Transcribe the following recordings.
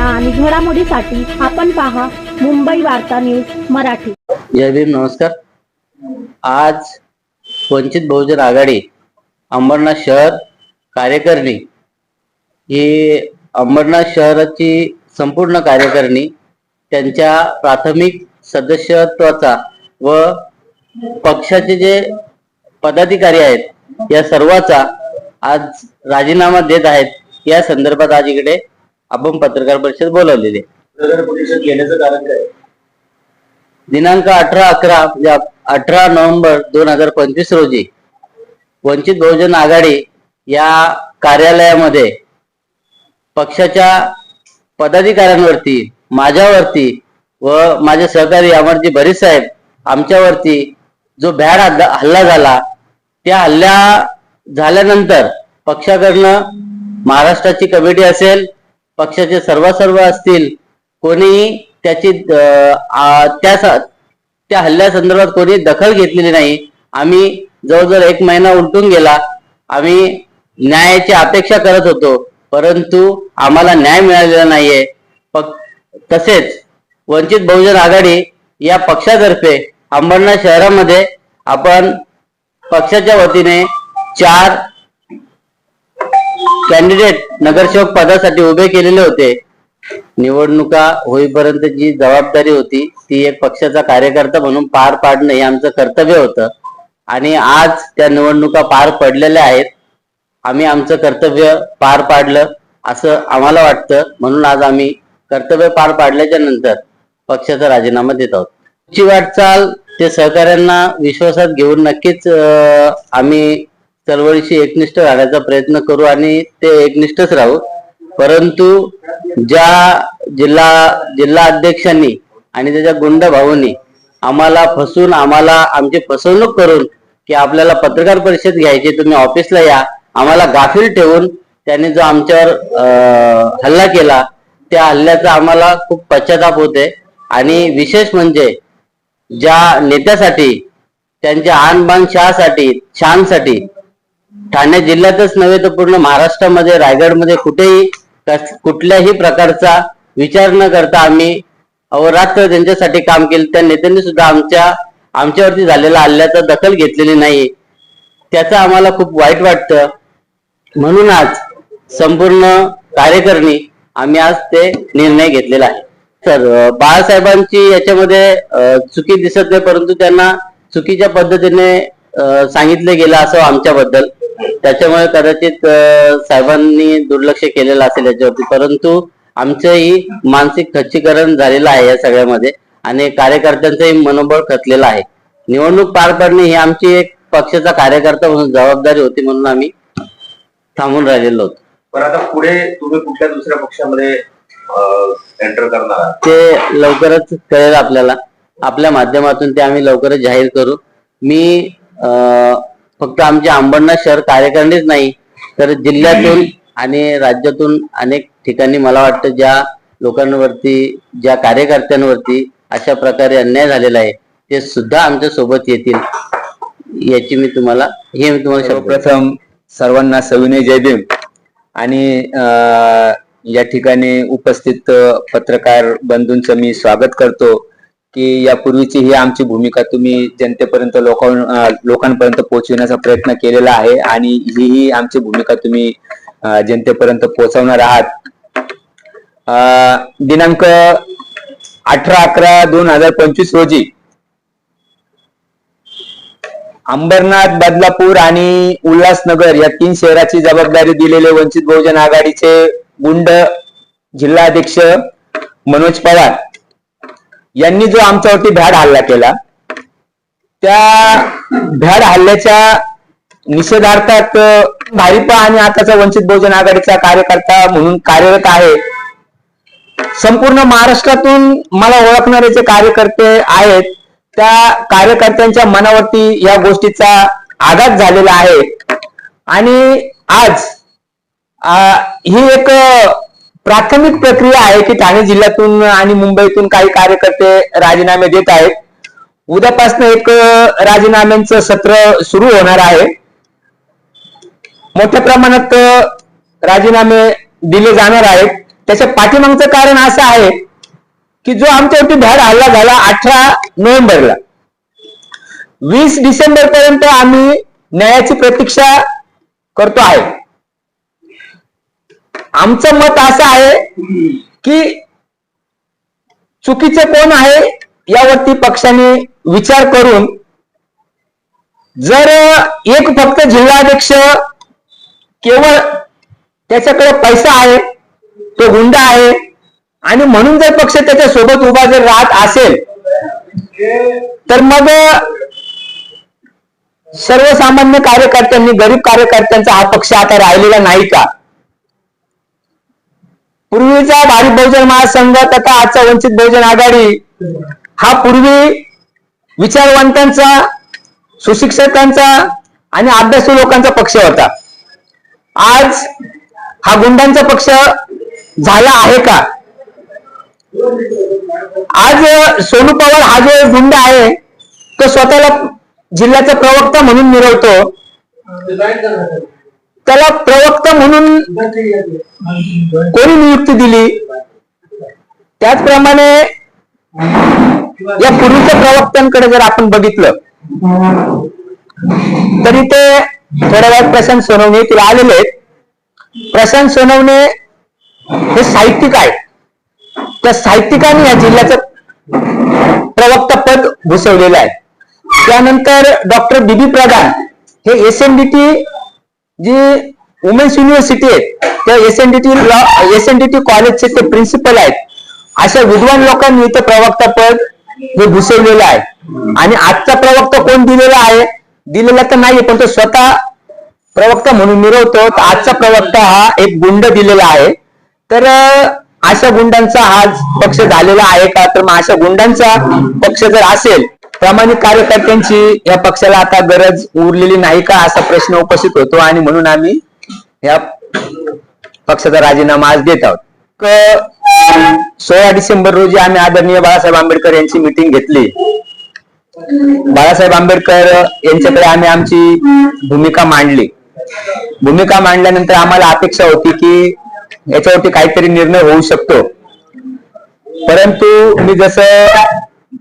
बातम्या आणि घडामोडीसाठी आपण पहा मुंबई वार्ता न्यूज मराठी। जय भीम, नमस्कार। आज वंचित बहुजन आघाडी अंबरनाथ शहर कार्यकारिणी ही अंबरनाथ शहराची संपूर्ण कार्यकारिणी त्यांच्या प्राथमिक सदस्यत्वाचा व पक्षाचे जे पदाधिकारी आहेत या सर्वांचा आज राजीनामा देत आहेत। या संदर्भात आज इकडे आपण पत्रकार परिषद बोलवलेली आहे। पत्रकार परिषद घेण्याचं कारण काय? दिनांक 18/11 म्हणजे 18 नोव्हेंबर 2025 रोजी वंचित बहुजन आघाडी या कार्यालयामध्ये पक्षाच्या पदाधिकाऱ्यांवरती, माझ्यावरती व माझे सहकारी अमरजी भरीस साहेब आमच्यावरती जो भ्याड हल्ला झाला, त्या हल्ला झाल्यानंतर पक्षाकडनं महाराष्ट्राची कमिटी असेल, पक्षाचे सर्व असतील, कोणीही त्याची त्या हल्ल्यासंदर्भात कोणी दखल घेतलेली नाही। आम्ही जवळजवळ 1 महिना उलटून गेला। आम्ही न्यायाची अपेक्षा करत होतो, परंतु आम्हाला न्याय मिळालेला नाहीये। तसेच वंचित बहुजन आघाडी या पक्षातर्फे अंबरनाथ शहरामध्ये आपण पक्षाच्या वतीने 4 कॅन्डिडेट नगरसेवक पदासाठी उभे केलेले होते। निवडणुका होईपर्यंत जी जबाबदारी होती ती एक पक्षाचा कार्यकर्ता म्हणून पार पाडणे हे आमचं कर्तव्य होतं आणि आज त्या निवडणुका पार पडलेल्या आहेत। आम्ही आमचं कर्तव्य पार पाडलं असं आम्हाला वाटतं, म्हणून आज आम्ही कर्तव्य पार पाडल्याच्या नंतर पक्षाचा राजीनामा देत आहोत। पुढची वाटचाल ते सहकाऱ्यांना विश्वासात घेऊन नक्कीच आम्ही चळवळीशी एकनिष्ठ राहण्याचा प्रयत्न करू आणि ते एकनिष्ठच राहू। परंतु ज्या जिल्हा अध्यक्षांनी आणि त्याच्या गुंड भाऊंनी आम्हाला फसून, आमची फसवणूक करून की आपल्याला पत्रकार परिषद घ्यायची, तुम्ही ऑफिसला या, आम्हाला गाफील ठेवून त्यांनी जो आमच्यावर हल्ला केला, त्या हल्ल्याचा आम्हाला खूप पश्चाताप होते। आणि विशेष म्हणजे ज्या नेत्यासाठी, त्यांच्या आणबाण शानसाठी ठाणे जिल्ह्यातच नव्हे तर पूर्ण महाराष्ट्रामध्ये, रायगडमध्ये कुठल्याही प्रकारचा विचार न करता आम्ही अहोरात्र त्यांच्यासाठी काम केले। त्या नेत्यांनी सुद्धा आमच्यावरती झालेल्या हल्ल्याचा दखल घेतलेली नाही, त्याचं आम्हाला खूप वाईट वाटतं। म्हणून आज संपूर्ण कार्यकारिणी आम्ही आज ते निर्णय घेतलेला आहे। तर बाळासाहेबांची याच्यामध्ये चुकी दिसत नाही, परंतु त्यांना चुकीच्या पद्धतीने सांगितले गेलं असं आमच्याबद्दल, त्याच्यामुळे कदाचित साहेबांनी दुर्लक्ष केलेलं असेल याच्यावरती। परंतु आमचंही मानसिक खच्चीकरण झालेलं आहे या सगळ्यामध्ये आणि कार्यकर्त्यांचंही मनोबळ खचलेलं आहे। निवडणूक पार पाडणे ही आमची एक पक्षाचा कार्यकर्ता म्हणून जबाबदारी होती, म्हणून आम्ही थांबून राहिलेलो होतो। पण आता पुढे तुम्ही कुठल्या दुसऱ्या पक्षामध्ये एंटर करणार ते लवकरच कळेल आपल्याला, आपल्या माध्यमातून ते आम्ही लवकरच जाहीर करू। मी फक्त आमच्या अंबरनाथ शहर कार्यकारिणीच नाही तर जिल्ह्यातून आणि राज्यातून अनेक ठिकाणी मला वाटतं ज्या लोकांवरती, ज्या कार्यकर्त्यांवरती अशा प्रकारे अन्याय झालेला आहे ते सुद्धा आमच्या सोबत येतील याची मी तुम्हाला सर्वप्रथम सर्वांना सविनय जय भीम। आणि या ठिकाणी उपस्थित पत्रकार बंधूंचं मी स्वागत करतो की यापूर्वीची ही आमची भूमिका तुम्ही जनतेपर्यंत, लोकांपर्यंत पोहोचविण्याचा प्रयत्न केलेला आहे आणि ही आमची भूमिका तुम्ही जनतेपर्यंत पोहोचवणार आहात। दिनांक 18/11/2025 रोजी अंबरनाथ, बदलापूर आणि उल्हासनगर या 3 शहराची जबाबदारी दिलेले वंचित बहुजन आघाडीचे गुंड जिल्हाध्यक्ष मनोज पवार यांनी जो आमच्यावरती भ्याड हल्ला केला, त्या भ्याड हल्ल्याच्या निषेधार्थात भारिपा आणि आताचा वंचित बहुजन आघाडीचा कार्यकर्ता म्हणून कार्यरत आहे। संपूर्ण महाराष्ट्रातून मला ओळखणारे जे कार्यकर्ते आहेत त्या कार्यकर्त्यांच्या मनावरती या गोष्टीचा आघात झालेला आहे आणि आज ही एक प्राथमिक प्रक्रिया आहे की ठाणे जिल्ह्यातून आणि मुंबईतून काही कार्यकर्ते राजीनामे देत आहेत। उद्यापासून एक राजीनाम्यांचं सत्र सुरू होणार आहे। मोठ्या प्रमाणात राजीनामे दिले जाणार आहेत त्याच्या पाठीमागचं कारण असं आहे की जो आमच्यावरती भ्याड हल्ला झाला 18 नोव्हेंबरला, 20 डिसेंबर पर्यंत आम्ही न्यायाची प्रतीक्षा करतो आहे. आमचं मत असं आहे की चुकीचे कोण आहे यावरती पक्षाने विचार करून, जर एक फक्त जिल्हाध्यक्ष केवळ त्याच्याकडे पैसा आहे, तो गुंड आहे आणि म्हणून जर पक्ष त्याच्या सोबत उभा जर राहत असेल तर मग सर्वसामान्य कार्यकर्त्यांनी, गरीब कार्यकर्त्यांचा हा पक्ष आता राहिलेला नाही का? पूर्वीचा भारिप बहुजन महासंघ तथा आजचा वंचित बहुजन आघाडी हा पूर्वी विचारवंतांचा, सुशिक्षकांचा आणि अभ्यासू लोकांचा पक्ष होता. आज हा गुंडांचा पक्ष झाला आहे का? आज सोनू पवार हा जो गुंड आहे तो स्वतःला जिल्ह्याचा प्रवक्ता म्हणून मिरवतो. त्याला प्रवक्ता म्हणून कोणी नियुक्ती दिली? त्याचप्रमाणे या पूर्वीच्या प्रवक्त्यांकडे जर आपण बघितलं तरी ते थोड्या वेळात प्रशांत सोनवणे येथील आलेले आहेत. प्रशांत सोनवणे हे साहित्यिक आहेत. त्या साहित्यिकांनी या जिल्ह्याचं प्रवक्ता पद भूषवलेलं आहे. त्यानंतर डॉक्टर बीबी प्रधान हे SNDT जी वुमेन्स युनिव्हर्सिटी आहे त्या SNDT कॉलेजचे ते प्रिन्सिपल आहेत. अशा विद्वान लोकांनी इथं प्रवक्ता पद हे भूषवलेलं आहे. आणि आजचा प्रवक्ता कोण दिलेला तर नाही, पण तो स्वतः प्रवक्ता म्हणून मिरवतो. तर आजचा प्रवक्ता हा एक गुंड दिलेला आहे. तर अशा गुंडांचा हा पक्ष झालेला आहे का? तर मग अशा गुंडांचा पक्ष जर असेल, प्रामाणिक कार्यकर्त्यांची या पक्षाला आता गरज उरलेली नाही का, असा प्रश्न उपस्थित होतो. आणि म्हणून आम्ही या पक्षाचा राजीनामा आज देत आहोत. 16 डिसेंबर रोजी आम्ही आदरणीय बाळासाहेब आंबेडकर यांची मीटिंग घेतली. बाळासाहेब आंबेडकर यांच्याकडे आम्ही आमची भूमिका मांडली. भूमिका मांडल्यानंतर आम्हाला अपेक्षा होती की याच्यावरती काहीतरी निर्णय होऊ शकतो. परंतु मी जसं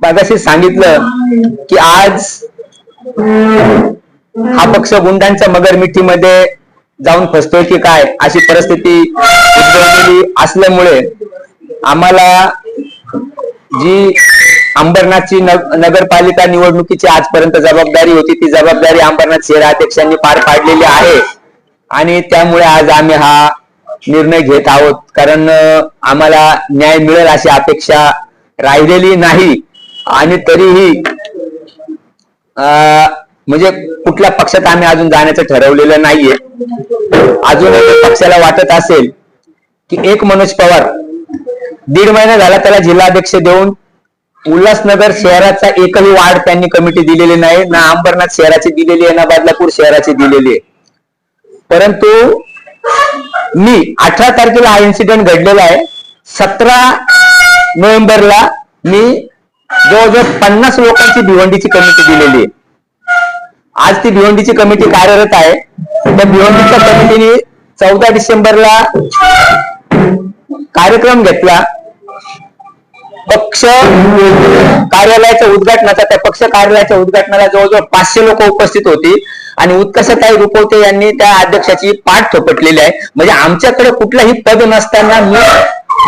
मागाशी सांगितलं की आज हा पक्ष गुंडांच्या मगरमिठीमध्ये जाऊन फसतोय की काय अशी परिस्थिती उद्भवलेली असल्यामुळे आम्हाला जी अंबरनाथची नगरपालिका निवडणुकीची आजपर्यंत जबाबदारी होती ती जबाबदारी अंबरनाथ शहराध्यक्षांनी पार पाडलेली आहे. आणि त्यामुळे आज आम्ही हा निर्णय घेत आहोत. कारण आम्हाला न्याय मिळेल अशी अपेक्षा राहिलेली नाही. आणि तरीही म्हणजे कुठल्या पक्षात आम्ही अजून जाण्याचं ठरवलेलं नाहीये. अजून पक्षाला वाटत असेल की एक मनोज पवार 1.5 महिना झाला त्याला जिल्हाध्यक्ष देऊन उल्हासनगर शहराचा एकही वार्ड त्यांनी कमिटी दिलेली नाही, ना अंबरनाथ शहराची दिलेली आहे ना बदलापूर शहराची दिलेली आहे. परंतु मी 18 तारखेला हा इन्सिडेंट घडलेला आहे. 17 नोव्हेंबरला मी जवळजवळ 50 लोकांची भिवंडीची कमिटी दिलेली आहे. आज ती भिवंडीची कमिटी कार्यरत आहे. त्या भिवंडीच्या कमिटीने 14 डिसेंबरला कार्यक्रम घेतला. पक्ष कार्यालयाच्या उद्घाटनाचा. त्या पक्ष कार्यालयाच्या उद्घाटनाला जवळजवळ 500 लोक उपस्थित होती आणि उत्कर्षताई रुपवते यांनी त्या अध्यक्षाची पाठ थोपटलेली आहे. म्हणजे आमच्याकडे कुठलंही पद नसताना मी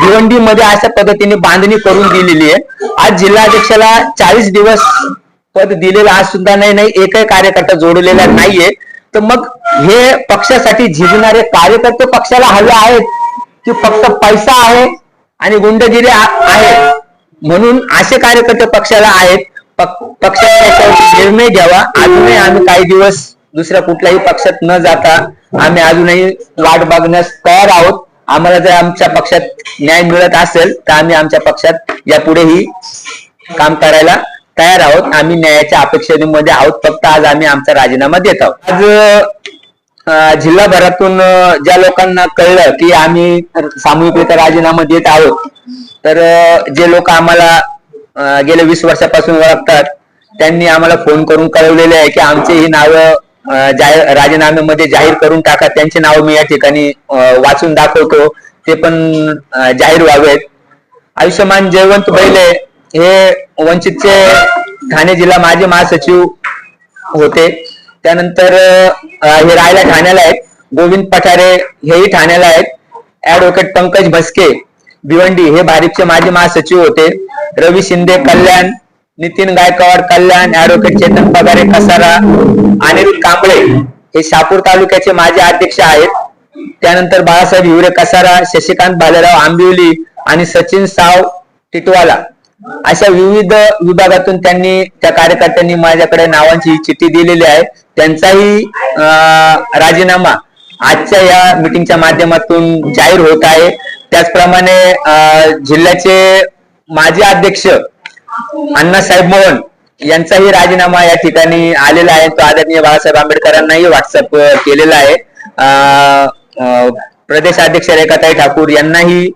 भिवंडीमध्ये अशा पद्धतीने बांधणी करून दिलेली आहे. आज जिल्हाध्यक्षाला 40 दिवस पद दिलेलं आज सुद्धा नाही, एकही कार्यकर्ता जोडलेला नाहीये. तर मग हे पक्षासाठी झिजणारे कार्यकर्ते पक्षाला हवे आहेत की फक्त पैसा आहे आणि गुंडगिरी आहे म्हणून असे कार्यकर्ते पक्षाला आहेत? पक्षाने याच्यावर निर्णय घ्यावा. अजूनही आम्ही काही दिवस दुसऱ्या कुठल्याही पक्षात न जाता आम्ही अजूनही वाट बघण्यास तयार आहोत. आम्हाला जर आमच्या पक्षात न्याय मिळत असेल तर आम्ही आमच्या पक्षात यापुढेही काम करायला तयार आहोत. आम्ही न्यायाच्या अपेक्षेमध्ये आहोत. फक्त आज आम्ही आमचा राजीनामा देत आहोत. आज जिल्हाभरातून ज्या लोकांना कळलं की आम्ही सामूहिकरित्या राजीनामा देत आहोत, तर जे लोक आम्हाला गेल्या 20 वर्षापासून ओळखतात त्यांनी आम्हाला फोन करून कळवलेले आहे की आमचे ही नावं राजीनाम्यामध्ये जाहीर करून टाका. त्यांची नावं मी या ठिकाणी वाचून दाखवतो. ते पण जाहीर व्हावेत. आयुष्यमान जयवंत बैले हे वंचितचे ठाणे जिल्हा माजी महासचिव होते. त्यानंतर हे राहायला ठाण्याला आहेत. गोविंद पठारे हेही ठाण्याला आहेत. ऍडव्होकेट पंकज भस्के भिवंडी हे भारिपचे माजी महासचिव होते. रवी शिंदे कल्याण, नितीन गायकवाड कल्याण, ऍडव्होकेट चेतन पगारे कसारा, अनिरुद्ध कांबळे हे शहापूर तालुक्याचे माजी अध्यक्ष आहेत. त्यानंतर बाळासाहेब हिवरे कसारा, शशिकांत भालेराव आंबिवली आणि सचिन साव टिटवाला अशा विविध विभागातून त्या कार्यकर्त्यांनी माझ्याकडे नावांची चिठ्ठी दिलेली आहे. त्यांचाही राजीनामा आजच्या या मिटिंगच्या माध्यमातून जाहीर होत आहे. त्याचप्रमाणे जिल्ह्याचे माजी अध्यक्ष अण्णासाहेब मोहन यांचाही राजीनामा या ठिकाणी आलेला आहे. तो आदरणीय बाळासाहेब आंबेडकरांनाही व्हॉट्सअप केलेला आहे. प्रदेशाध्यक्ष रेखाताई ठाकूर यांनाही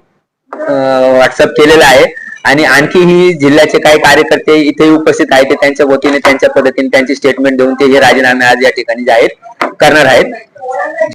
व्हॉट्सअप केलेला आहे. आणि आणखीही जिल्ह्याचे काही कार्यकर्ते इथे उपस्थित आहेत. त्यांच्या वतीने त्यांच्या पद्धतीने त्यांची स्टेटमेंट देऊन ते हे राजीनामे आज या ठिकाणी जाहीर करणार आहेत.